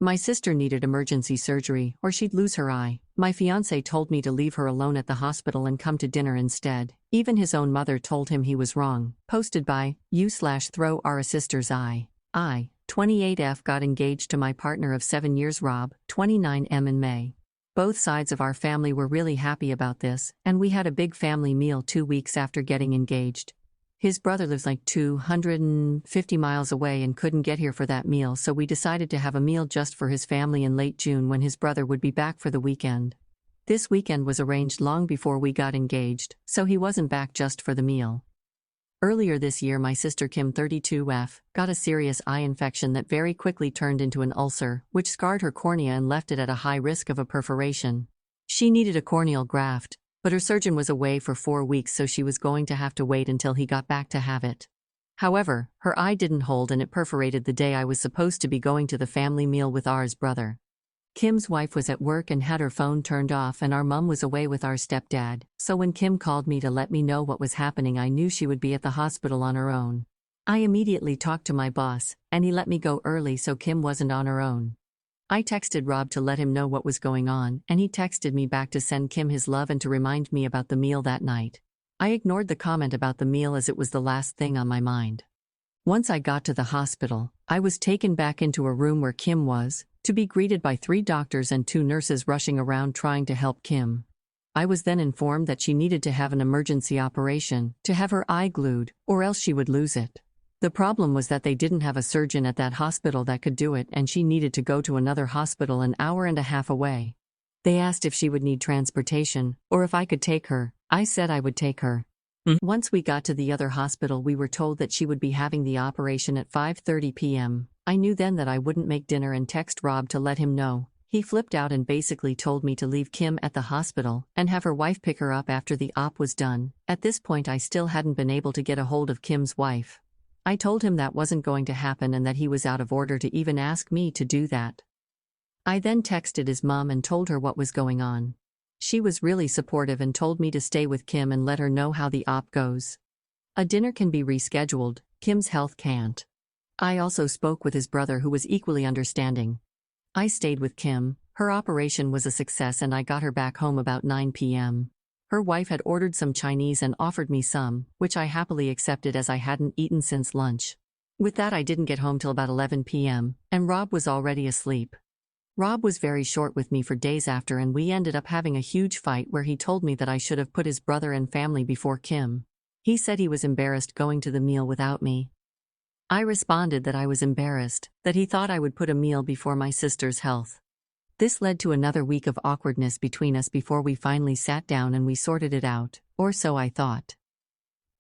My sister needed emergency surgery or she'd lose her eye. My fiancé told me to leave her alone at the hospital and come to dinner instead. Even his own mother told him he was wrong. Posted by u/ThrowRAsisterseye. I, 28F, got engaged to my partner of 7 years Rob, 29M, in May. Both sides of our family were really happy about this, and we had a big family meal 2 weeks after getting engaged. His brother lives like 250 miles away and couldn't get here for that meal, so we decided to have a meal just for his family in late June when his brother would be back for the weekend. This weekend was arranged long before we got engaged, so he wasn't back just for the meal. Earlier this year, my sister Kim, 32F, got a serious eye infection that very quickly turned into an ulcer, which scarred her cornea and left it at a high risk of a perforation. She needed a corneal graft, but her surgeon was away for 4 weeks, so she was going to have to wait until he got back to have it. However, her eye didn't hold and it perforated the day I was supposed to be going to the family meal with our brother. Kim's wife was at work and had her phone turned off, and our mom was away with our stepdad, so when Kim called me to let me know what was happening, I knew she would be at the hospital on her own. I immediately talked to my boss, and he let me go early so Kim wasn't on her own. I texted Rob to let him know what was going on, and he texted me back to send Kim his love and to remind me about the meal that night. I ignored the comment about the meal as it was the last thing on my mind. Once I got to the hospital, I was taken back into a room where Kim was, to be greeted by 3 doctors and 2 nurses rushing around trying to help Kim. I was then informed that she needed to have an emergency operation, to have her eye glued, or else she would lose it. The problem was that they didn't have a surgeon at that hospital that could do it, and she needed to go to another hospital an hour and a half away. They asked if she would need transportation, or if I could take her. I said I would take her. Once we got to the other hospital, we were told that she would be having the operation at 5:30 p.m. I knew then that I wouldn't make dinner and text Rob to let him know. He flipped out and basically told me to leave Kim at the hospital and have her wife pick her up after the op was done. At this point, I still hadn't been able to get a hold of Kim's wife. I told him that wasn't going to happen and that he was out of order to even ask me to do that. I then texted his mom and told her what was going on. She was really supportive and told me to stay with Kim and let her know how the op goes. A dinner can be rescheduled, Kim's health can't. I also spoke with his brother, who was equally understanding. I stayed with Kim. Her operation was a success and I got her back home about 9 p.m. Her wife had ordered some Chinese and offered me some, which I happily accepted as I hadn't eaten since lunch. With that, I didn't get home till about 11 p.m., and Rob was already asleep. Rob was very short with me for days after, and we ended up having a huge fight where he told me that I should have put his brother and family before Kim. He said he was embarrassed going to the meal without me. I responded that I was embarrassed, that he thought I would put a meal before my sister's health. This led to another week of awkwardness between us before we finally sat down and we sorted it out, or so I thought.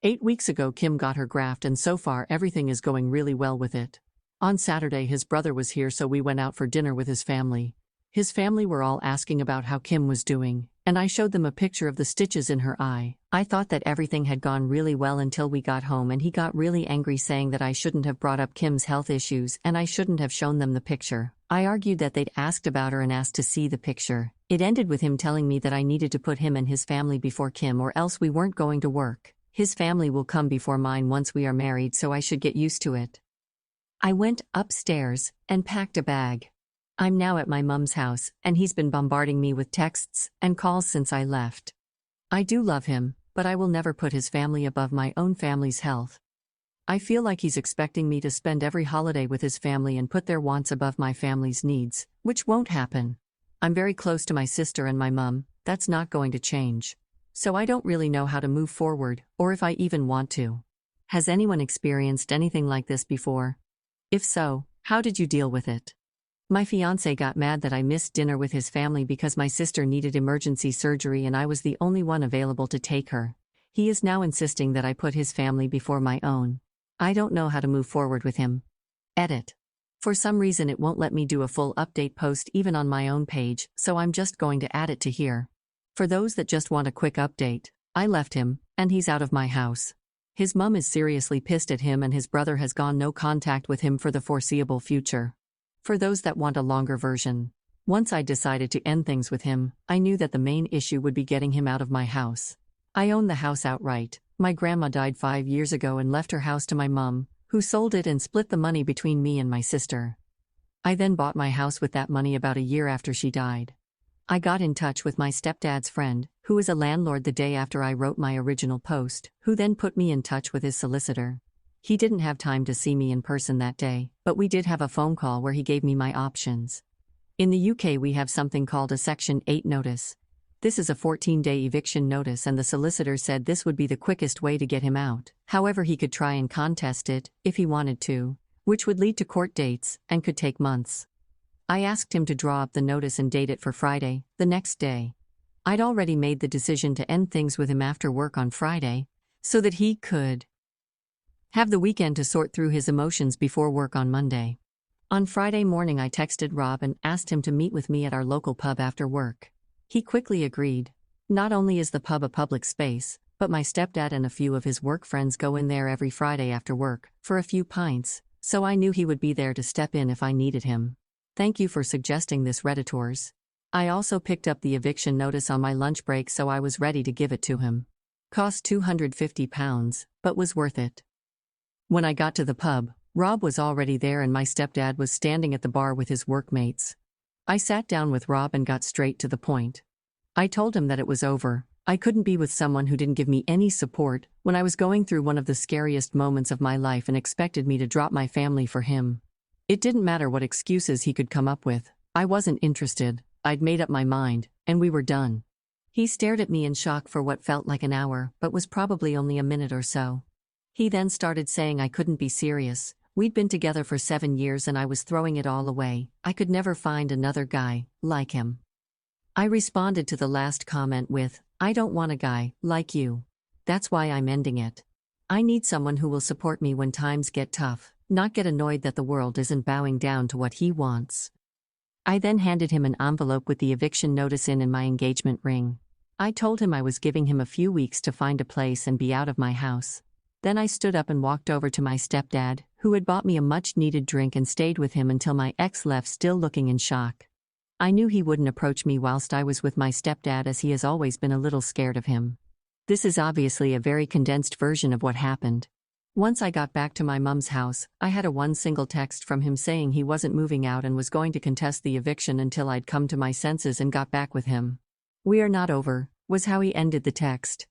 8 weeks ago, Kim got her graft, and so far everything is going really well with it. On Saturday, his brother was here, so we went out for dinner with his family. His family were all asking about how Kim was doing, and I showed them a picture of the stitches in her eye. I thought that everything had gone really well until we got home, and he got really angry, saying that I shouldn't have brought up Kim's health issues and I shouldn't have shown them the picture. I argued that they'd asked about her and asked to see the picture. It ended with him telling me that I needed to put him and his family before Kim, or else we weren't going to work. His family will come before mine once we are married, so I should get used to it. I went upstairs and packed a bag. I'm now at my mum's house, and he's been bombarding me with texts and calls since I left. I do love him, but I will never put his family above my own family's health. I feel like he's expecting me to spend every holiday with his family and put their wants above my family's needs, which won't happen. I'm very close to my sister and my mum. That's not going to change. So I don't really know how to move forward, or if I even want to. Has anyone experienced anything like this before? If so, how did you deal with it? My fiancé got mad that I missed dinner with his family because my sister needed emergency surgery and I was the only one available to take her. He is now insisting that I put his family before my own. I don't know how to move forward with him. Edit. For some reason it won't let me do a full update post even on my own page, so I'm just going to add it to here. For those that just want a quick update, I left him, and he's out of my house. His mum is seriously pissed at him and his brother has gone no contact with him for the foreseeable future. For those that want a longer version, once I decided to end things with him, I knew that the main issue would be getting him out of my house. I own the house outright. My grandma died 5 years ago and left her house to my mum, who sold it and split the money between me and my sister. I then bought my house with that money about a year after she died. I got in touch with my stepdad's friend, who is a landlord the day after I wrote my original post, who then put me in touch with his solicitor. He didn't have time to see me in person that day, but we did have a phone call where he gave me my options. In the UK we have something called a Section 8 notice. This is a 14-day eviction notice, and the solicitor said this would be the quickest way to get him out. However, he could try and contest it, if he wanted to, which would lead to court dates, and could take months. I asked him to draw up the notice and date it for Friday, the next day. I'd already made the decision to end things with him after work on Friday, so that he could have the weekend to sort through his emotions before work on Monday. On Friday morning I texted Rob and asked him to meet with me at our local pub after work. He quickly agreed. Not only is the pub a public space, but my stepdad and a few of his work friends go in there every Friday after work, for a few pints, so I knew he would be there to step in if I needed him. Thank you for suggesting this, Redditors. I also picked up the eviction notice on my lunch break, so I was ready to give it to him. Cost £250, but was worth it. When I got to the pub, Rob was already there and my stepdad was standing at the bar with his workmates. I sat down with Rob and got straight to the point. I told him that it was over. I couldn't be with someone who didn't give me any support when I was going through one of the scariest moments of my life and expected me to drop my family for him. It didn't matter what excuses he could come up with. I wasn't interested. I'd made up my mind, and we were done. He stared at me in shock for what felt like an hour, but was probably only a minute or so. He then started saying I couldn't be serious. We'd been together for 7 years and I was throwing it all away. I could never find another guy like him. I responded to the last comment with, I don't want a guy like you. That's why I'm ending it. I need someone who will support me when times get tough, not get annoyed that the world isn't bowing down to what he wants. I then handed him an envelope with the eviction notice in and my engagement ring. I told him I was giving him a few weeks to find a place and be out of my house. Then I stood up and walked over to my stepdad, who had bought me a much-needed drink, and stayed with him until my ex left, still looking in shock. I knew he wouldn't approach me whilst I was with my stepdad, as he has always been a little scared of him. This is obviously a very condensed version of what happened. Once I got back to my mum's house, I had one single text from him saying he wasn't moving out and was going to contest the eviction until I'd come to my senses and got back with him. We are not over, was how he ended the text.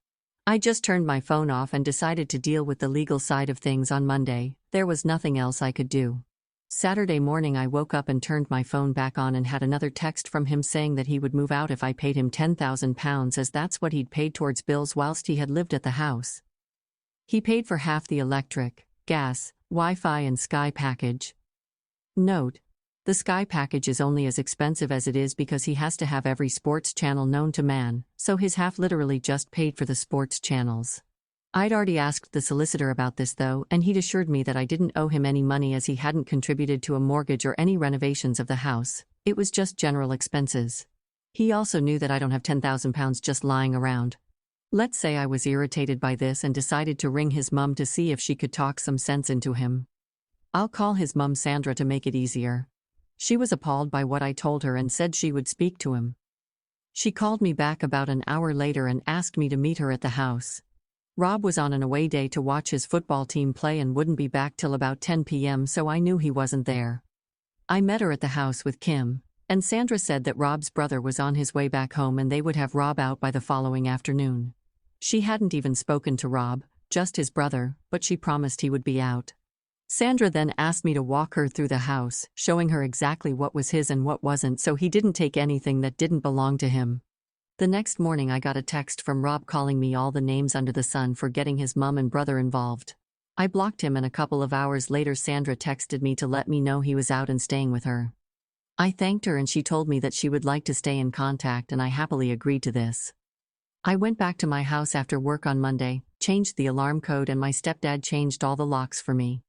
I just turned my phone off and decided to deal with the legal side of things on Monday. There was nothing else I could do. Saturday morning I woke up and turned my phone back on and had another text from him saying that he would move out if I paid him £10,000, as that's what he'd paid towards bills whilst he had lived at the house. He paid for half the electric, gas, Wi-Fi and Sky package. Note: the Sky package is only as expensive as it is because he has to have every sports channel known to man, so his half literally just paid for the sports channels. I'd already asked the solicitor about this though, and he'd assured me that I didn't owe him any money as he hadn't contributed to a mortgage or any renovations of the house. It was just general expenses. He also knew that I don't have £10,000 just lying around. Let's say I was irritated by this and decided to ring his mum to see if she could talk some sense into him. I'll call his mum Sandra to make it easier. She was appalled by what I told her and said she would speak to him. She called me back about an hour later and asked me to meet her at the house. Rob was on an away day to watch his football team play and wouldn't be back till about 10 p.m, so I knew he wasn't there. I met her at the house with Kim, and Sandra said that Rob's brother was on his way back home and they would have Rob out by the following afternoon. She hadn't even spoken to Rob, just his brother, but she promised he would be out. Sandra then asked me to walk her through the house, showing her exactly what was his and what wasn't, so he didn't take anything that didn't belong to him. The next morning I got a text from Rob calling me all the names under the sun for getting his mum and brother involved. I blocked him, and a couple of hours later Sandra texted me to let me know he was out and staying with her. I thanked her and she told me that she would like to stay in contact, and I happily agreed to this. I went back to my house after work on Monday, changed the alarm code, and my stepdad changed all the locks for me.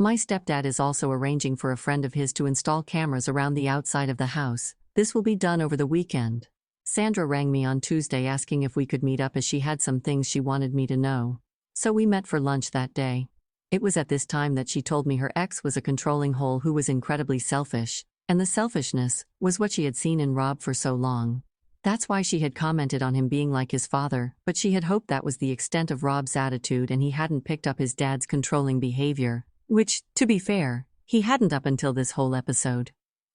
My stepdad is also arranging for a friend of his to install cameras around the outside of the house. This will be done over the weekend. Sandra rang me on Tuesday asking if we could meet up as she had some things she wanted me to know. So we met for lunch that day. It was at this time that she told me her ex was a controlling hole who was incredibly selfish, and the selfishness was what she had seen in Rob for so long. That's why she had commented on him being like his father, but she had hoped that was the extent of Rob's attitude and he hadn't picked up his dad's controlling behavior, which, to be fair, He hadn't up until this whole episode.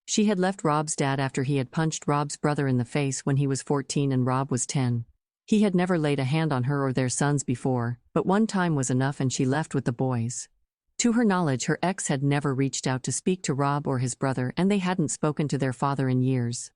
She had left Rob's dad after he had punched Rob's brother in the face when he was 14 and Rob was 10. He had never laid a hand on her or their sons before, but one time was enough and she left with the boys. To her knowledge, her ex had never reached out to speak to Rob or his brother, and they hadn't spoken to their father in years.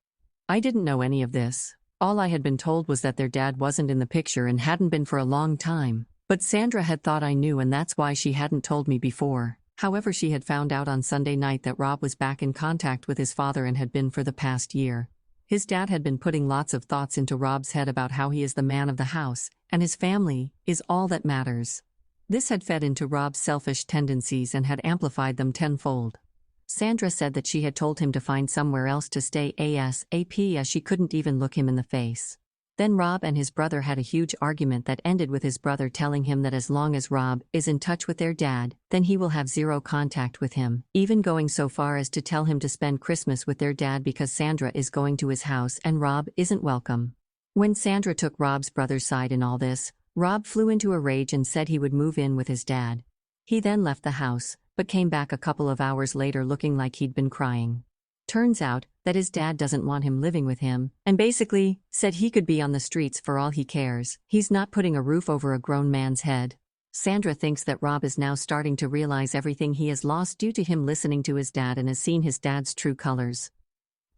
I didn't know any of this. All I had been told was that their dad wasn't in the picture and hadn't been for a long time, but Sandra had thought I knew and that's why she hadn't told me before. However, she had found out on Sunday night that Rob was back in contact with his father and had been for the past year. His dad had been putting lots of thoughts into Rob's head about how he is the man of the house, and his family is all that matters. This had fed into Rob's selfish tendencies and had amplified them tenfold. Sandra said that she had told him to find somewhere else to stay ASAP as she couldn't even look him in the face. Then Rob and his brother had a huge argument that ended with his brother telling him that as long as Rob is in touch with their dad, then he will have zero contact with him, even going so far as to tell him to spend Christmas with their dad because Sandra is going to his house and Rob isn't welcome. When Sandra took Rob's brother's side in all this, Rob flew into a rage and said he would move in with his dad. He then left the house, but came back a couple of hours later looking like he'd been crying. Turns out that his dad doesn't want him living with him, and basically said he could be on the streets for all he cares. He's not putting a roof over a grown man's head. Sandra thinks that Rob is now starting to realize everything he has lost due to him listening to his dad and has seen his dad's true colors.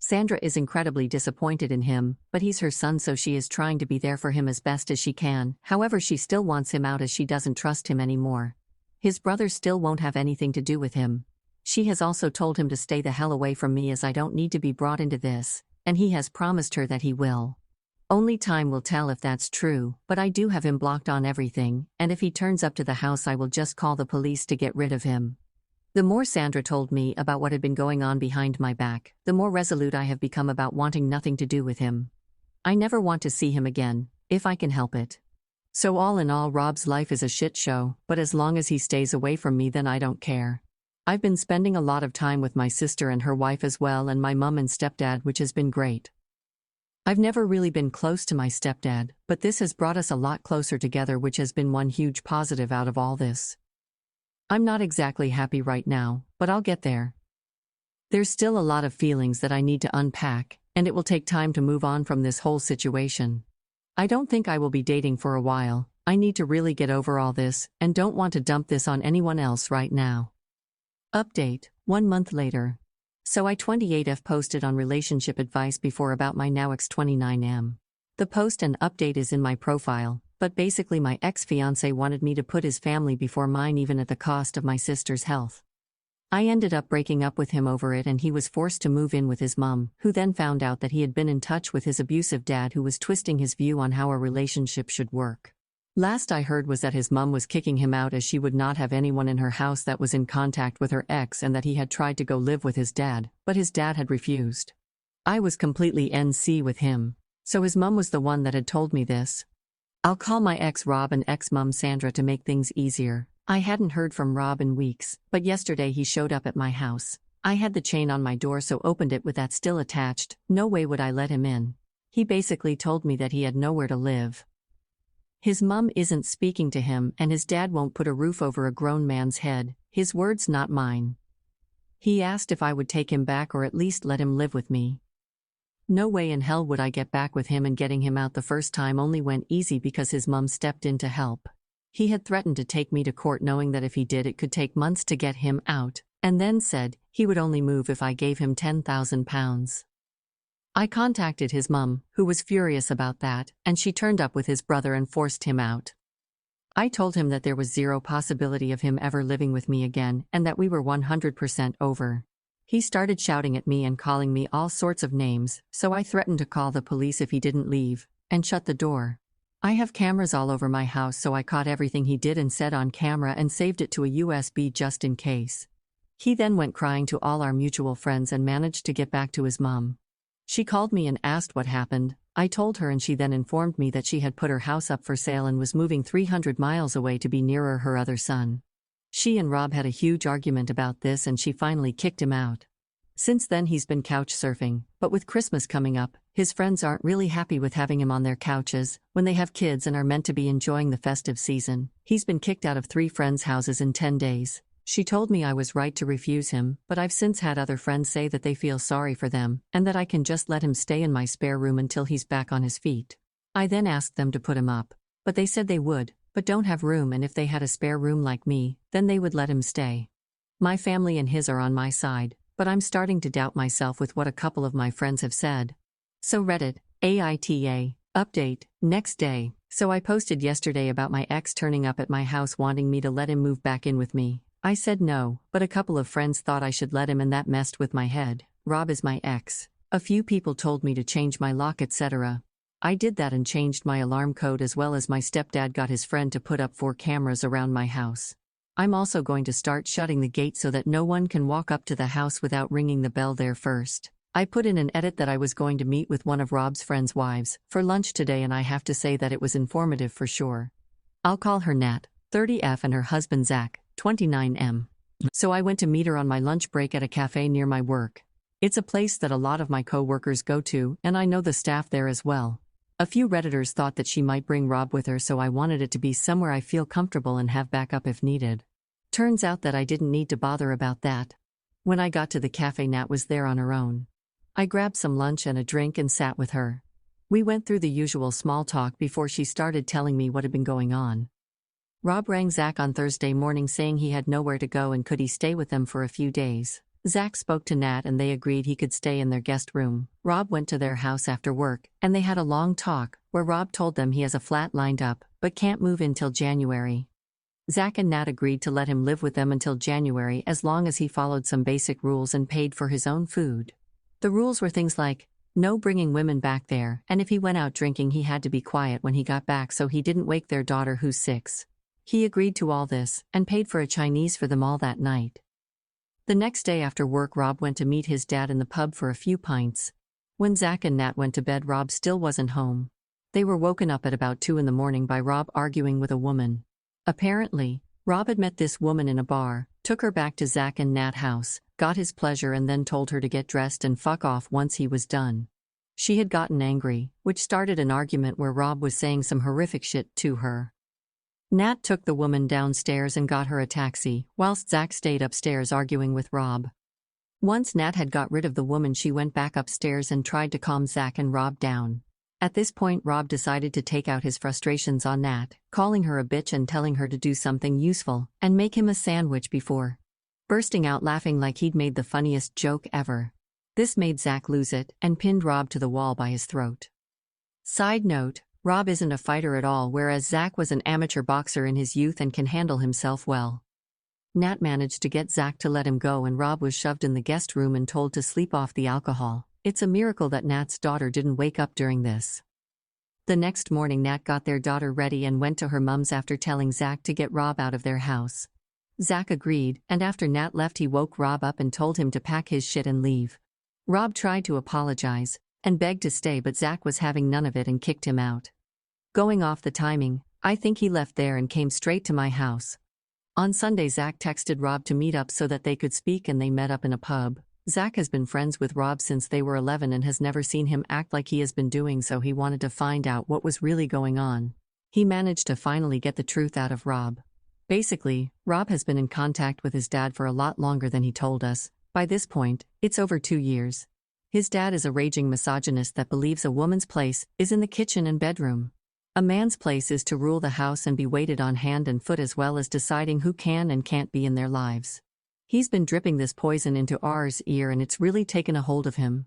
Sandra is incredibly disappointed in him, but he's her son, so she is trying to be there for him as best as she can. However, she still wants him out as she doesn't trust him anymore. His brother still won't have anything to do with him. She has also told him to stay the hell away from me as I don't need to be brought into this, and he has promised her that he will. Only time will tell if that's true, but I do have him blocked on everything, and if he turns up to the house I will just call the police to get rid of him. The more Sandra told me about what had been going on behind my back, the more resolute I have become about wanting nothing to do with him. I never want to see him again, if I can help it. So all in all, Rob's life is a shit show, but as long as he stays away from me then I don't care. I've been spending a lot of time with my sister and her wife as well, and my mum and stepdad, which has been great. I've never really been close to my stepdad, but this has brought us a lot closer together, which has been one huge positive out of all this. I'm not exactly happy right now, but I'll get there. There's still a lot of feelings that I need to unpack, and it will take time to move on from this whole situation. I don't think I will be dating for a while. I need to really get over all this, and don't want to dump this on anyone else right now. Update, 1 month later. So I 28F posted on relationship advice before about my now ex 29M. The post and update is in my profile, but basically my ex-fiancé wanted me to put his family before mine even at the cost of my sister's health. I ended up breaking up with him over it, and he was forced to move in with his mum, who then found out that he had been in touch with his abusive dad, who was twisting his view on how a relationship should work. Last I heard was that his mum was kicking him out as she would not have anyone in her house that was in contact with her ex, and that he had tried to go live with his dad, but his dad had refused. I was completely NC with him. So his mum was the one that had told me this. I'll call my ex Rob and ex-mum Sandra to make things easier. I hadn't heard from Rob in weeks, but yesterday he showed up at my house. I had the chain on my door, so opened it with that still attached. No way would I let him in. He basically told me that he had nowhere to live. His mum isn't speaking to him, and his dad won't put a roof over a grown man's head. His words, not mine. He asked if I would take him back or at least let him live with me. No way in hell would I get back with him, and getting him out the first time only went easy because his mum stepped in to help. He had threatened to take me to court, knowing that if he did it could take months to get him out, and then said he would only move if I gave him £10,000. I contacted his mum, who was furious about that, and she turned up with his brother and forced him out. I told him that there was zero possibility of him ever living with me again, and that we were 100% over. He started shouting at me and calling me all sorts of names, so I threatened to call the police if he didn't leave, and shut the door. I have cameras all over my house, so I caught everything he did and said on camera and saved it to a USB just in case. He then went crying to all our mutual friends and managed to get back to his mum. She called me and asked what happened. I told her, and she then informed me that she had put her house up for sale and was moving 300 miles away to be nearer her other son. She and Rob had a huge argument about this, and she finally kicked him out. Since then he's been couch surfing, but with Christmas coming up, his friends aren't really happy with having him on their couches when they have kids and are meant to be enjoying the festive season. He's been kicked out of 3 friends' houses in 10 days. She told me I was right to refuse him, but I've since had other friends say that they feel sorry for them, and that I can just let him stay in my spare room until he's back on his feet. I then asked them to put him up. But they said they would, but don't have room, and if they had a spare room like me, then they would let him stay. My family and his are on my side, but I'm starting to doubt myself with what a couple of my friends have said. So Reddit, AITA, update, next day. So I posted yesterday about my ex turning up at my house wanting me to let him move back in with me. I said no, but a couple of friends thought I should let him, and that messed with my head. Rob is my ex. A few people told me to change my lock, etc. I did that and changed my alarm code, as well as my stepdad got his friend to put up 4 cameras around my house. I'm also going to start shutting the gate so that no one can walk up to the house without ringing the bell there first. I put in an edit that I was going to meet with one of Rob's friends' wives for lunch today, and I have to say that it was informative for sure. I'll call her Nat, 30F, and her husband Zach, 29M. So I went to meet her on my lunch break at a cafe near my work. It's a place that a lot of my co-workers go to, and I know the staff there as well. A few Redditors thought that she might bring Rob with her, so I wanted it to be somewhere I feel comfortable and have backup if needed. Turns out that I didn't need to bother about that. When I got to the cafe, Nat was there on her own. I grabbed some lunch and a drink and sat with her. We went through the usual small talk before she started telling me what had been going on. Rob rang Zach on Thursday morning saying he had nowhere to go and could he stay with them for a few days. Zach spoke to Nat and they agreed he could stay in their guest room. Rob went to their house after work, and they had a long talk, where Rob told them he has a flat lined up, but can't move in till January. Zach and Nat agreed to let him live with them until January as long as he followed some basic rules and paid for his own food. The rules were things like, no bringing women back there, and if he went out drinking he had to be quiet when he got back so he didn't wake their daughter who's 6. He agreed to all this, and paid for a Chinese for them all that night. The next day after work, Rob went to meet his dad in the pub for a few pints. When Zach and Nat went to bed, Rob still wasn't home. They were woken up at about 2 in the morning by Rob arguing with a woman. Apparently, Rob had met this woman in a bar, took her back to Zach and Nat's house, got his pleasure, and then told her to get dressed and fuck off once he was done. She had gotten angry, which started an argument where Rob was saying some horrific shit to her. Nat took the woman downstairs and got her a taxi, whilst Zach stayed upstairs arguing with Rob. Once Nat had got rid of the woman, she went back upstairs and tried to calm Zach and Rob down. At this point, Rob decided to take out his frustrations on Nat, calling her a bitch and telling her to do something useful and make him a sandwich before bursting out laughing like he'd made the funniest joke ever. This made Zach lose it and pinned Rob to the wall by his throat. Side note, Rob isn't a fighter at all, whereas Zach was an amateur boxer in his youth and can handle himself well. Nat managed to get Zach to let him go, and Rob was shoved in the guest room and told to sleep off the alcohol. It's a miracle that Nat's daughter didn't wake up during this. The next morning, Nat got their daughter ready and went to her mum's after telling Zach to get Rob out of their house. Zach agreed, and after Nat left, he woke Rob up and told him to pack his shit and leave. Rob tried to apologize and begged to stay, but Zach was having none of it and kicked him out. Going off the timing, I think he left there and came straight to my house. On Sunday, Zach texted Rob to meet up so that they could speak, and they met up in a pub. Zach has been friends with Rob since they were 11 and has never seen him act like he has been doing, so he wanted to find out what was really going on. He managed to finally get the truth out of Rob. Basically, Rob has been in contact with his dad for a lot longer than he told us. By this point, it's over 2 years. His dad is a raging misogynist that believes a woman's place is in the kitchen and bedroom. A man's place is to rule the house and be waited on hand and foot, as well as deciding who can and can't be in their lives. He's been dripping this poison into R's ear, and it's really taken a hold of him.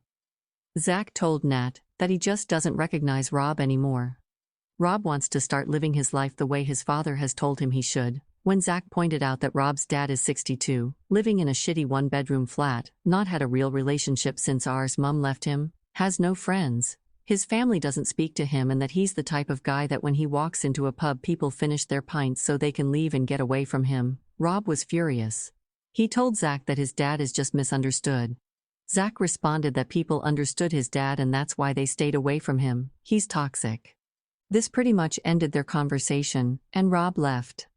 Zach told Nat that he just doesn't recognize Rob anymore. Rob wants to start living his life the way his father has told him he should. When Zach pointed out that Rob's dad is 62, living in a shitty 1-bedroom flat, not had a real relationship since R's mum left him, has no friends, his family doesn't speak to him, and that he's the type of guy that when he walks into a pub, people finish their pints so they can leave and get away from him, Rob was furious. He told Zach that his dad is just misunderstood. Zach responded that people understood his dad and that's why they stayed away from him. He's toxic. This pretty much ended their conversation, and Rob left.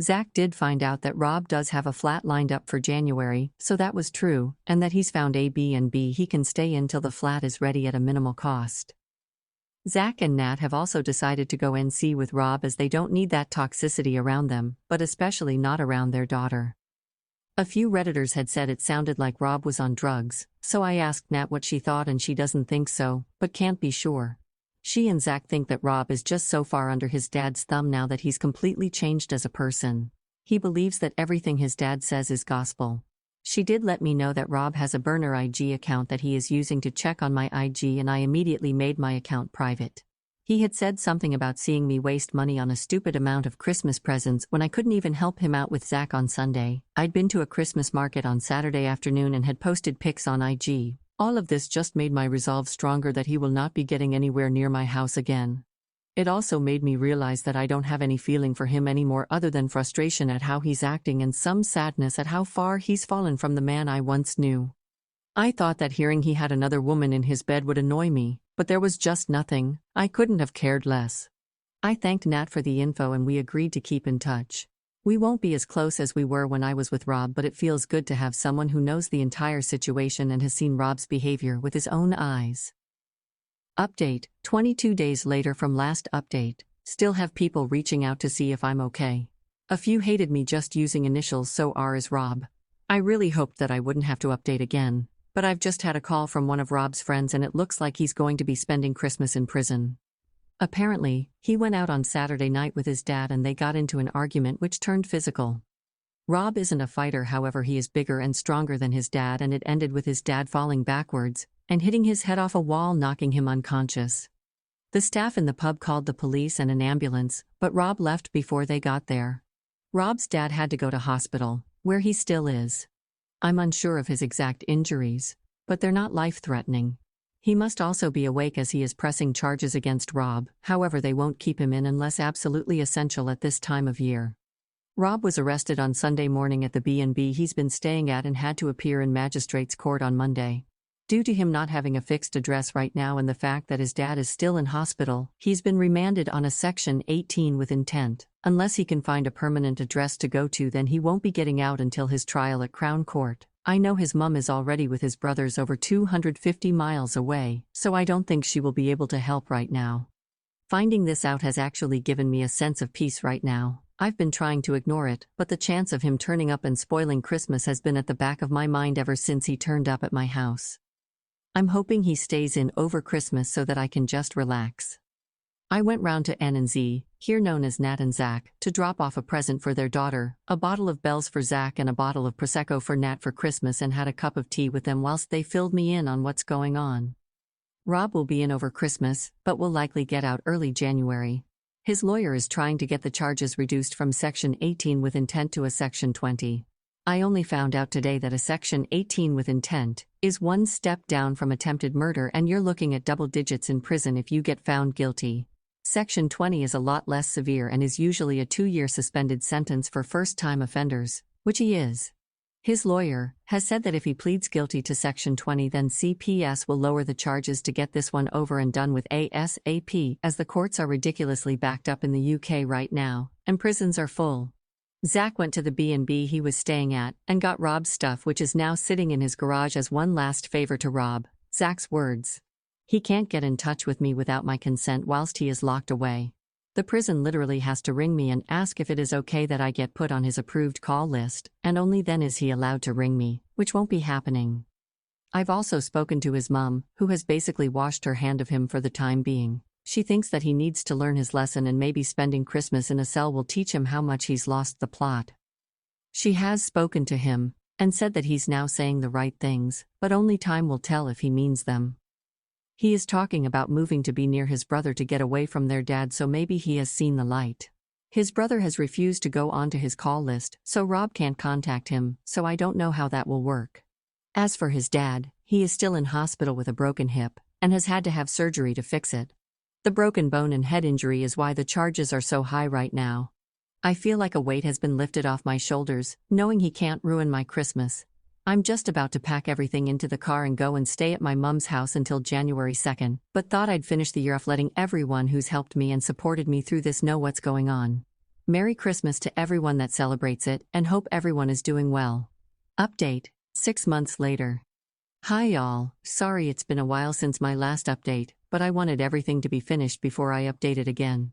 Zach did find out that Rob does have a flat lined up for January, so that was true, and that he's found a B&B he can stay in till the flat is ready at a minimal cost. Zach and Nat have also decided to go NC with Rob, as they don't need that toxicity around them, but especially not around their daughter. A few Redditors had said it sounded like Rob was on drugs, so I asked Nat what she thought and she doesn't think so, but can't be sure. She and Zach think that Rob is just so far under his dad's thumb now that he's completely changed as a person. He believes that everything his dad says is gospel. She did let me know that Rob has a burner IG account that he is using to check on my IG, and I immediately made my account private. He had said something about seeing me waste money on a stupid amount of Christmas presents when I couldn't even help him out with Zach on Sunday. I'd been to a Christmas market on Saturday afternoon and had posted pics on IG. All of this just made my resolve stronger that he will not be getting anywhere near my house again. It also made me realize that I don't have any feeling for him anymore other than frustration at how he's acting and some sadness at how far he's fallen from the man I once knew. I thought that hearing he had another woman in his bed would annoy me, but there was just nothing. I couldn't have cared less. I thanked Nat for the info and we agreed to keep in touch. We won't be as close as we were when I was with Rob, but it feels good to have someone who knows the entire situation and has seen Rob's behavior with his own eyes. Update: 22 days later from last update. Still have people reaching out to see if I'm okay. A few hated me just using initials, so R is Rob. I really hoped that I wouldn't have to update again, but I've just had a call from one of Rob's friends and it looks like he's going to be spending Christmas in prison. Apparently, he went out on Saturday night with his dad and they got into an argument which turned physical. Rob isn't a fighter, however he is bigger and stronger than his dad, and it ended with his dad falling backwards and hitting his head off a wall, knocking him unconscious. The staff in the pub called the police and an ambulance, but Rob left before they got there. Rob's dad had to go to hospital, where he still is. I'm unsure of his exact injuries, but they're not life-threatening. He must also be awake as he is pressing charges against Rob, however they won't keep him in unless absolutely essential at this time of year. Rob was arrested on Sunday morning at the B&B he's been staying at and had to appear in magistrate's court on Monday. Due to him not having a fixed address right now and the fact that his dad is still in hospital, he's been remanded on a Section 18 with intent. Unless he can find a permanent address to go to, then he won't be getting out until his trial at Crown Court. I know his mum is already with his brothers over 250 miles away, so I don't think she will be able to help right now. Finding this out has actually given me a sense of peace right now. I've been trying to ignore it, but the chance of him turning up and spoiling Christmas has been at the back of my mind ever since he turned up at my house. I'm hoping he stays in over Christmas so that I can just relax. I went round to N and Z, here known as Nat and Zach, to drop off a present for their daughter, a bottle of Bell's for Zach and a bottle of Prosecco for Nat for Christmas, and had a cup of tea with them whilst they filled me in on what's going on. Rob will be in over Christmas, but will likely get out early January. His lawyer is trying to get the charges reduced from Section 18 with intent to a Section 20. I only found out today that a Section 18 with intent is one step down from attempted murder, and you're looking at double digits in prison if you get found guilty. Section 20 is a lot less severe and is usually a 2-year suspended sentence for first-time offenders, which he is. His lawyer has said that if he pleads guilty to Section 20, then CPS will lower the charges to get this one over and done with ASAP, as the courts are ridiculously backed up in the UK right now, and prisons are full. Zach went to the B&B he was staying at and got Rob's stuff, which is now sitting in his garage as one last favor to Rob. Zach's words: "He can't get in touch with me without my consent whilst he is locked away. The prison literally has to ring me and ask if it is okay that I get put on his approved call list, and only then is he allowed to ring me, which won't be happening." I've also spoken to his mum, who has basically washed her hand of him for the time being. She thinks that he needs to learn his lesson, and maybe spending Christmas in a cell will teach him how much he's lost the plot. She has spoken to him and said that he's now saying the right things, but only time will tell if he means them. He is talking about moving to be near his brother to get away from their dad, so maybe he has seen the light. His brother has refused to go onto his call list, so Rob can't contact him, so I don't know how that will work. As for his dad, he is still in hospital with a broken hip and has had to have surgery to fix it. The broken bone and head injury is why the charges are so high right now. I feel like a weight has been lifted off my shoulders, knowing he can't ruin my Christmas. I'm just about to pack everything into the car and go and stay at my mum's house until January 2nd, but thought I'd finish the year off letting everyone who's helped me and supported me through this know what's going on. Merry Christmas to everyone that celebrates it, and hope everyone is doing well. Update: 6 months later. Hi y'all, sorry it's been a while since my last update, but I wanted everything to be finished before I updated again.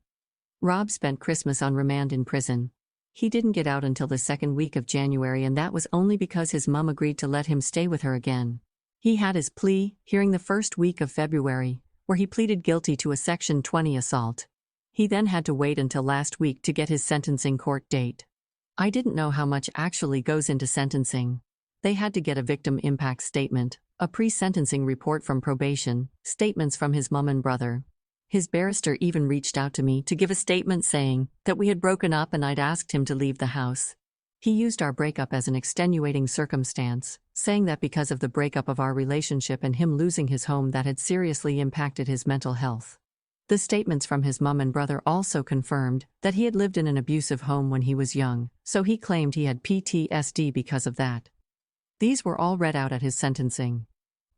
Rob spent Christmas on remand in prison. He didn't get out until the second week of January, and that was only because his mum agreed to let him stay with her again. He had his plea hearing the first week of February, where he pleaded guilty to a Section 20 assault. He then had to wait until last week to get his sentencing court date. I didn't know how much actually goes into sentencing. They had to get a victim impact statement, a pre-sentencing report from probation, statements from his mum and brother. His barrister even reached out to me to give a statement saying that we had broken up and I'd asked him to leave the house. He used our breakup as an extenuating circumstance, saying that because of the breakup of our relationship and him losing his home that had seriously impacted his mental health. The statements from his mum and brother also confirmed that he had lived in an abusive home when he was young, so he claimed he had PTSD because of that. These were all read out at his sentencing.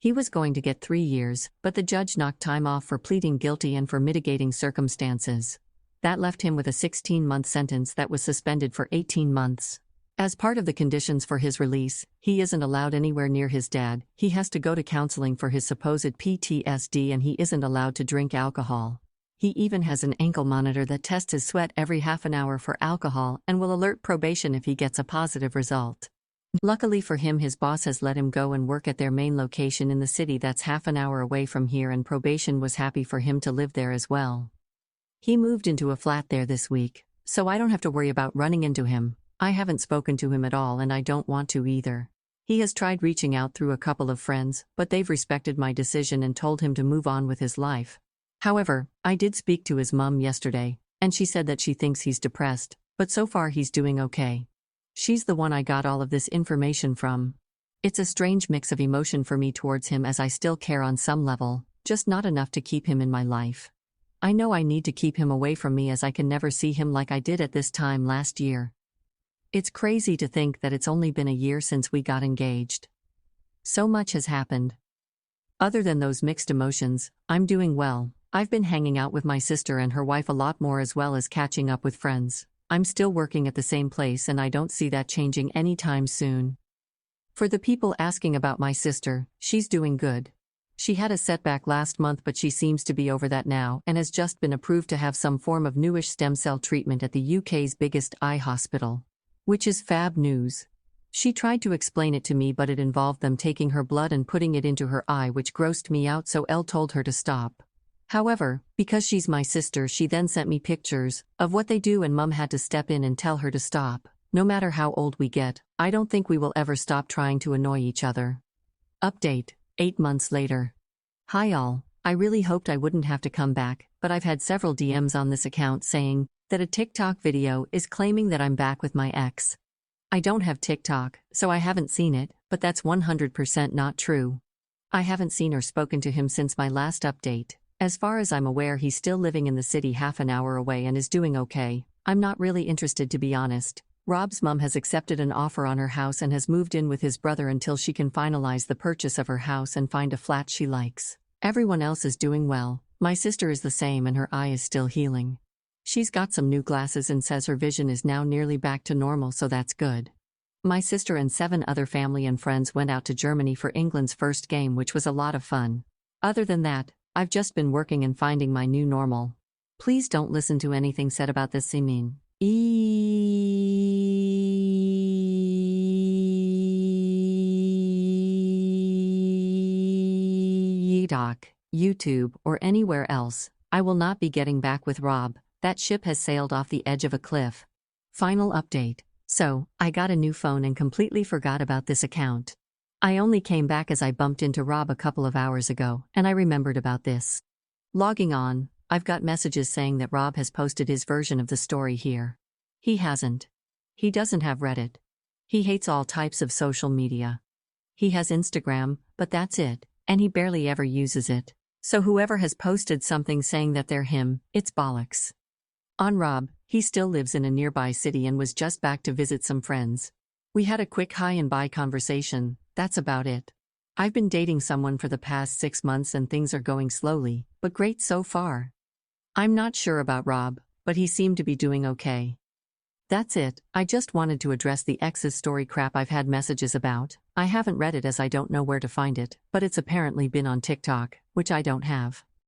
He was going to get 3 years, but the judge knocked time off for pleading guilty and for mitigating circumstances. That left him with a 16-month sentence that was suspended for 18 months. As part of the conditions for his release, he isn't allowed anywhere near his dad, he has to go to counseling for his supposed PTSD, and he isn't allowed to drink alcohol. He even has an ankle monitor that tests his sweat every half an hour for alcohol and will alert probation if he gets a positive result. Luckily for him, his boss has let him go and work at their main location in the city that's half an hour away from here, and probation was happy for him to live there as well. He moved into a flat there this week, so I don't have to worry about running into him. I haven't spoken to him at all and I don't want to either. He has tried reaching out through a couple of friends, but they've respected my decision and told him to move on with his life. However, I did speak to his mum yesterday, and she said that she thinks he's depressed, but so far he's doing okay. She's the one I got all of this information from. It's a strange mix of emotion for me towards him, as I still care on some level, just not enough to keep him in my life. I know I need to keep him away from me, as I can never see him like I did at this time last year. It's crazy to think that it's only been a year since we got engaged. So much has happened. Other than those mixed emotions, I'm doing well. I've been hanging out with my sister and her wife a lot more, as well as catching up with friends. I'm still working at the same place and I don't see that changing anytime soon. For the people asking about my sister, she's doing good. She had a setback last month, but she seems to be over that now and has just been approved to have some form of newish stem cell treatment at the UK's biggest eye hospital. Which is fab news. She tried to explain it to me, but it involved them taking her blood and putting it into her eye, which grossed me out, so Elle told her to stop. However, because she's my sister, she then sent me pictures of what they do, and Mum had to step in and tell her to stop. No matter how old we get, I don't think we will ever stop trying to annoy each other. Update, 8 months later. Hi all, I really hoped I wouldn't have to come back, but I've had several DMs on this account saying that a TikTok video is claiming that I'm back with my ex. I don't have TikTok, so I haven't seen it, but that's 100% not true. I haven't seen or spoken to him since my last update. As far as I'm aware, he's still living in the city half an hour away and is doing okay. I'm not really interested, to be honest. Rob's mum has accepted an offer on her house and has moved in with his brother until she can finalize the purchase of her house and find a flat she likes. Everyone else is doing well. My sister is the same and her eye is still healing. She's got some new glasses and says her vision is now nearly back to normal, so that's good. My sister and 7 other family and friends went out to Germany for England's first game, which was a lot of fun. Other than that, I've just been working and finding my new normal. Please don't listen to anything said about this. I mean, YouTube, or anywhere else. I will not be getting back with Rob. That ship has sailed off the edge of a cliff. Final update. So, I got a new phone and completely forgot about this account. I only came back as I bumped into Rob a couple of hours ago, and I remembered about this. Logging on, I've got messages saying that Rob has posted his version of the story here. He hasn't. He doesn't have Reddit. He hates all types of social media. He has Instagram, but that's it, and he barely ever uses it. So whoever has posted something saying that they're him, it's bollocks. On Rob, he still lives in a nearby city and was just back to visit some friends. We had a quick hi and bye conversation, that's about it. I've been dating someone for the past 6 months and things are going slowly, but great so far. I'm not sure about Rob, but he seemed to be doing okay. That's it. I just wanted to address the ex's story crap I've had messages about. I haven't read it as I don't know where to find it, but it's apparently been on TikTok, which I don't have.